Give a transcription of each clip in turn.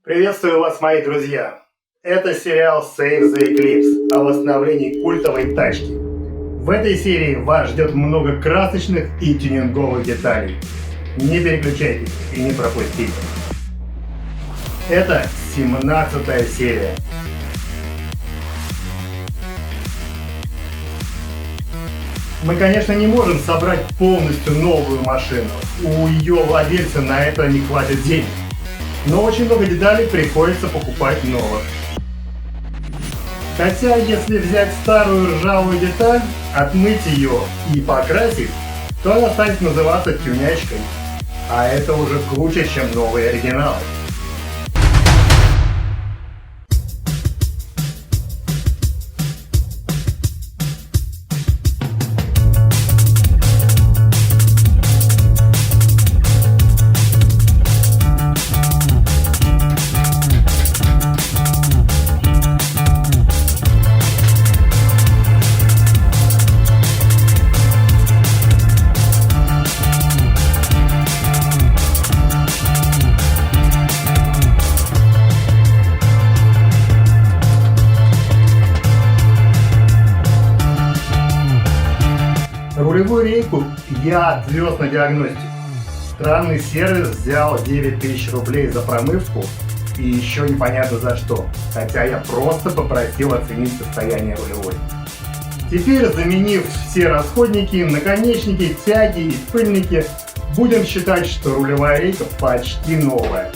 Приветствую вас, мои друзья! Это сериал Save the Eclipse о восстановлении культовой тачки. В этой серии вас ждет много красочных и тюнинговых деталей. Не переключайтесь и не пропустите. Это 17-я серия. Мы, конечно, не можем собрать полностью новую машину. У ее владельца на это не хватит денег. Но очень много деталей приходится покупать новых. Хотя, если взять старую ржавую деталь, отмыть ее и покрасить, то она станет называться тюнячкой. А это уже круче, чем новые оригиналы. Рулевую рейку я отвез на диагностику. Странный сервис взял 9000 рублей за промывку и еще непонятно за что, хотя я просто попросил оценить состояние рулевой. Теперь, заменив все расходники, наконечники, тяги и пыльники, будем считать, что рулевая рейка почти новая.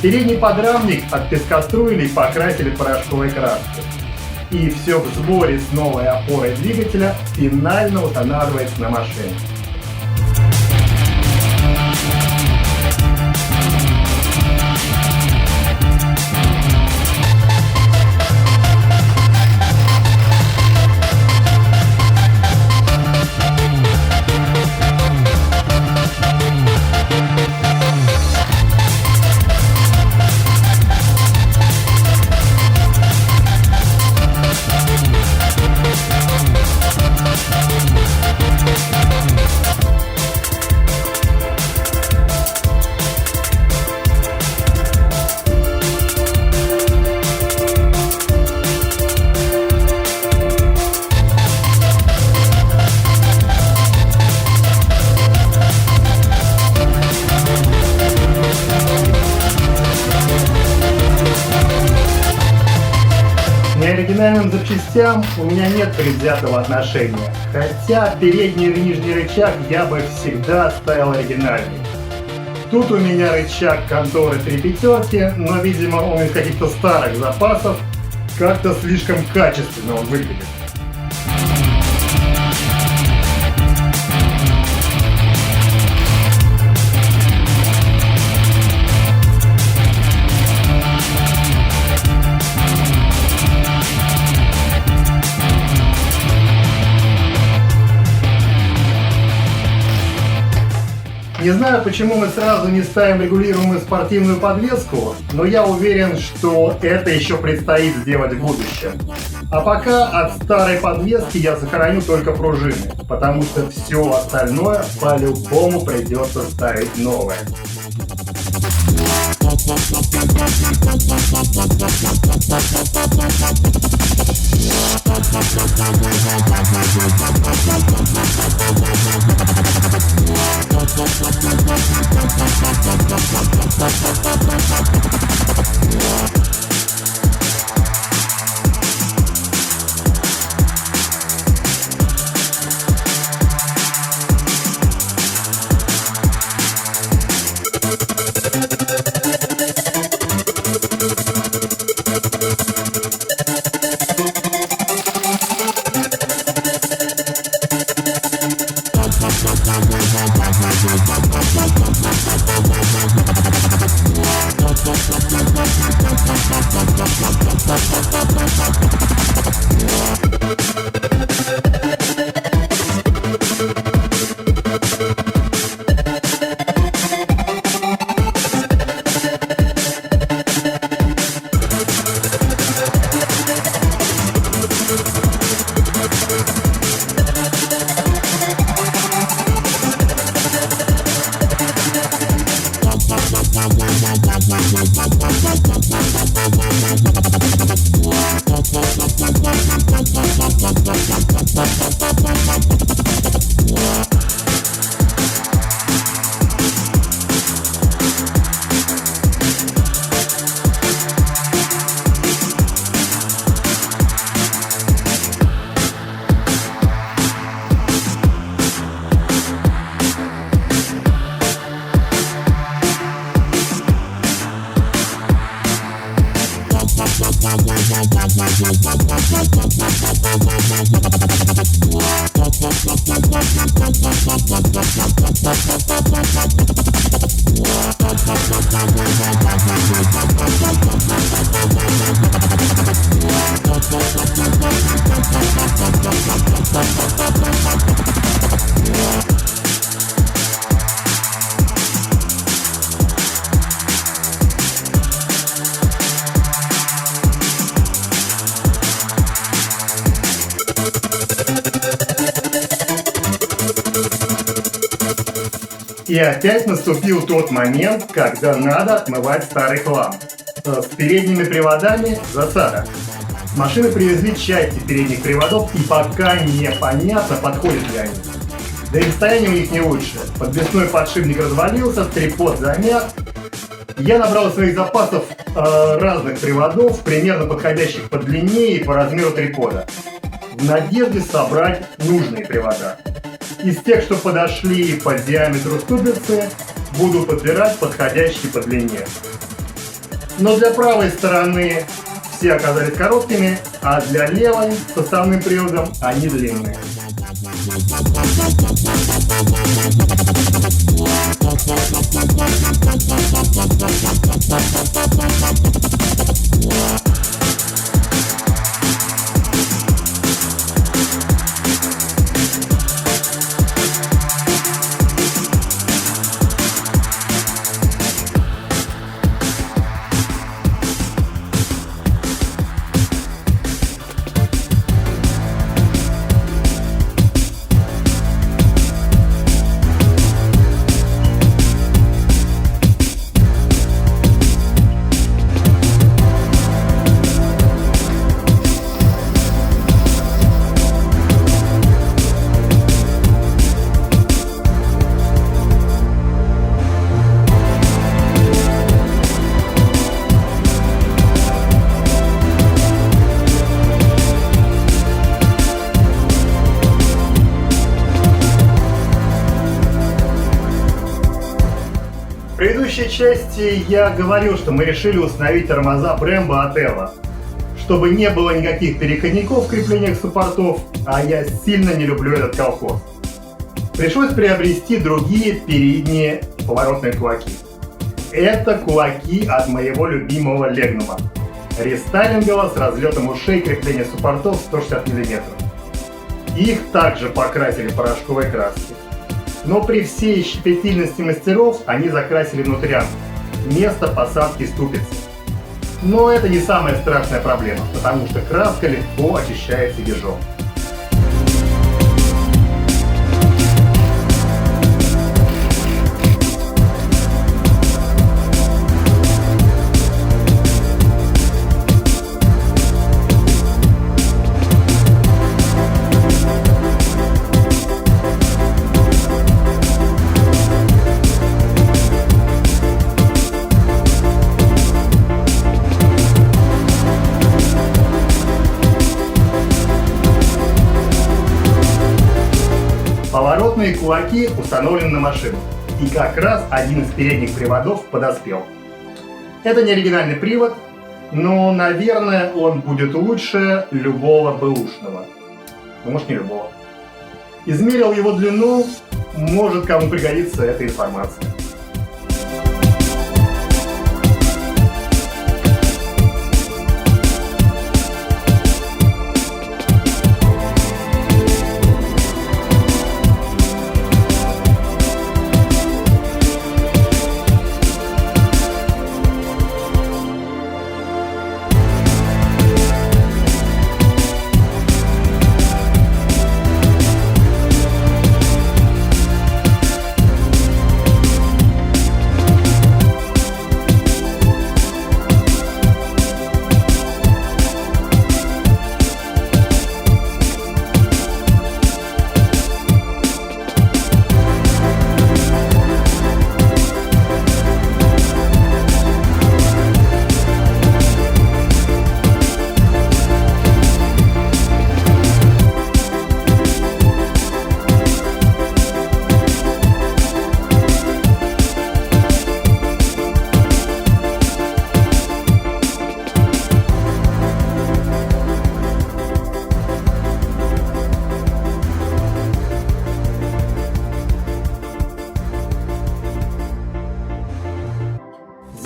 Передний подрамник от пескоструйлей покрасили порошковой краской. И все в сборе с новой опорой двигателя финально устанавливается на машине. К оригинальным запчастям у меня нет предвзятого отношения, хотя передний и нижний рычаг я бы всегда оставил оригинальный. Тут у меня рычаг конторы 3 пятерки, но видимо он из каких-то старых запасов, как-то слишком качественно он выглядит. Не знаю, почему мы сразу не ставим регулируемую спортивную подвеску, но я уверен, что это еще предстоит сделать в будущем. А пока от старой подвески я сохраню только пружины, потому что все остальное по-любому придется ставить новое. We'll be right back. И опять наступил тот момент, когда надо отмывать старый хлам. С передними приводами засада. С машины привезли части передних приводов, и пока непонятно, подходят ли они. Да и состояние у них не лучше. Подвесной подшипник развалился, трипод замят. Я набрал своих запасов разных приводов, примерно подходящих по длине и по размеру трипода, в надежде собрать нужные привода. Из тех, что подошли по диаметру ступицы, буду подбирать подходящие по длине. Но для правой стороны все оказались короткими, а для левой с составным приводом они длинные. В предыдущей части я говорил, что мы решили установить тормоза Brembo от EVO, чтобы не было никаких переходников в креплениях суппортов, а я сильно не люблю этот колхоз. Пришлось приобрести другие передние поворотные кулаки. Это кулаки от моего любимого Legnum, рестайлингового с разлетом ушей крепления суппортов 160 мм. Их также покрасили порошковой краской. Но при всей щепетильности мастеров они закрасили внутрянку, место посадки ступицы. Но это не самая страшная проблема, потому что краска легко очищается ежом. Поворотные кулаки установлены на машину, и как раз один из передних приводов подоспел. Это не оригинальный привод, но, наверное, он будет лучше любого бэушного. Ну, может, не любого. Измерил его длину, может кому пригодится эта информация.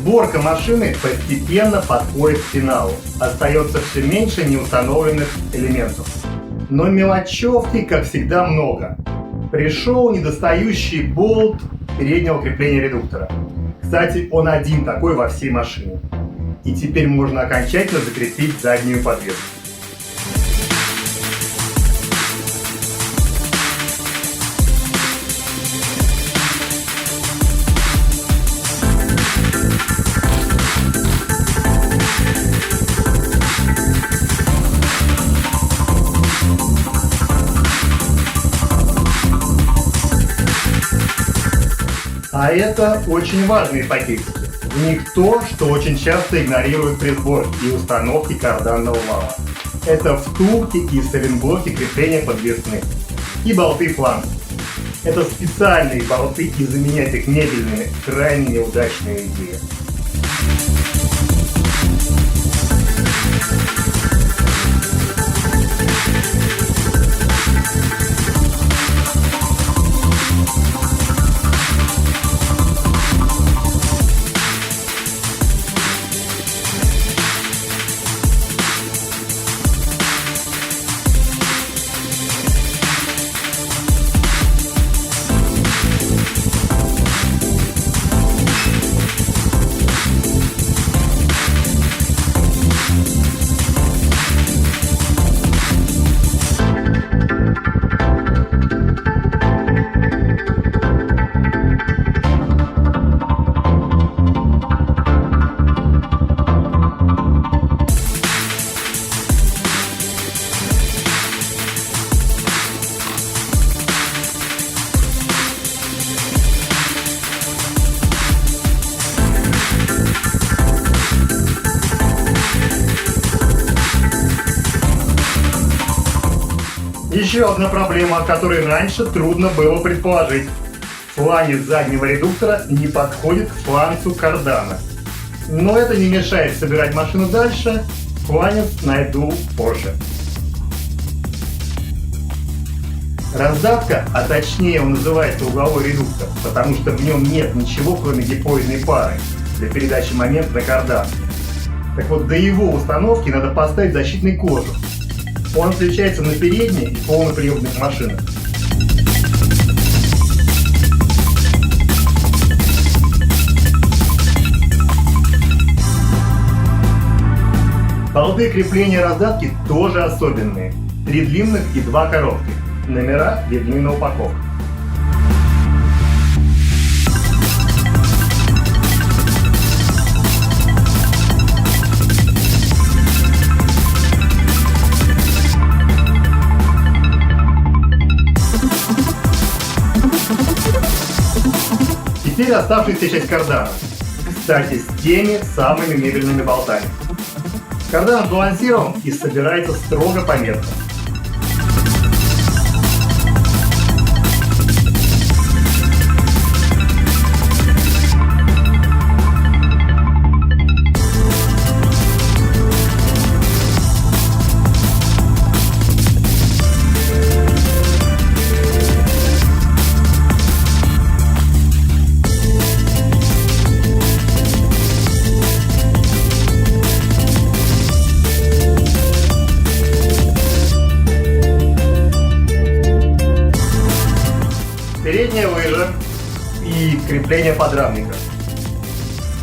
Сборка машины постепенно подходит к финалу. Остается все меньше неустановленных элементов. Но мелочевки, как всегда, много. Пришел недостающий болт переднего крепления редуктора. Кстати, он один такой во всей машине. И теперь можно окончательно закрепить заднюю подвеску. А это очень важные пакетики. В них то, что очень часто игнорируют при сборке и установке карданного вала. Это втулки и сайлентблоки крепления подвесных и болты фланга. Это специальные болты, и заменять их мебельными крайне неудачная идея. Еще одна проблема, о которой раньше трудно было предположить. Фланец заднего редуктора не подходит к фланцу кардана. Но это не мешает собирать машину дальше. Фланец найду позже. Раздатка, а точнее он называется угловой редуктор, потому что в нем нет ничего, кроме гипоидной пары для передачи момента на кардан. Так вот, до его установки надо поставить защитный кожух. Он встречается на передних и полноприводных машинах. Болты крепления раздатки тоже особенные. 3 длинных и 2 коротких. Номера видны на упаковках. Теперь оставшаяся часть кардана. Кстати, с теми самыми мебельными болтами. Кардан сбалансирован и собирается строго по метру. Передняя лыжа и крепление подрамника.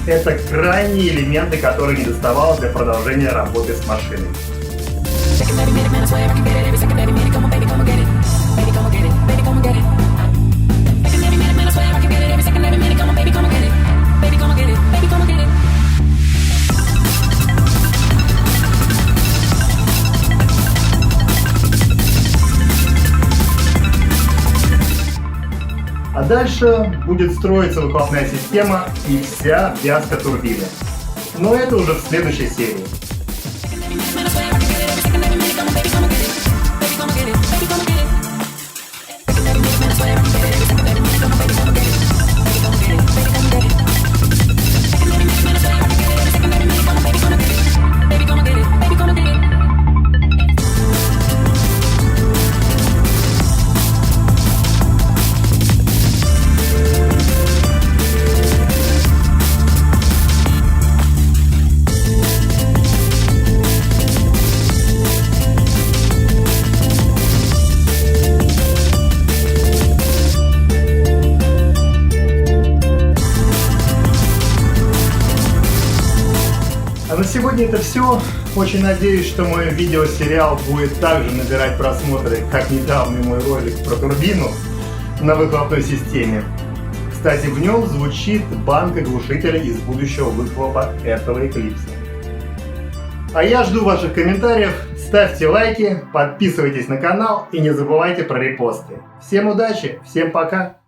Это крайние элементы, которые не доставало для продолжения работы с машиной. А дальше будет строиться выхлопная система и вся вязка турбины. Но это уже в следующей серии. на сегодня это все. Очень надеюсь, что мой видеосериал будет также набирать просмотры, как недавний мой ролик про турбину на выхлопной системе. Кстати, в нем звучит банка глушителя из будущего выхлопа этого Eclipse. А я жду ваших комментариев, ставьте лайки, подписывайтесь на канал и не забывайте про репосты. Всем удачи, всем пока!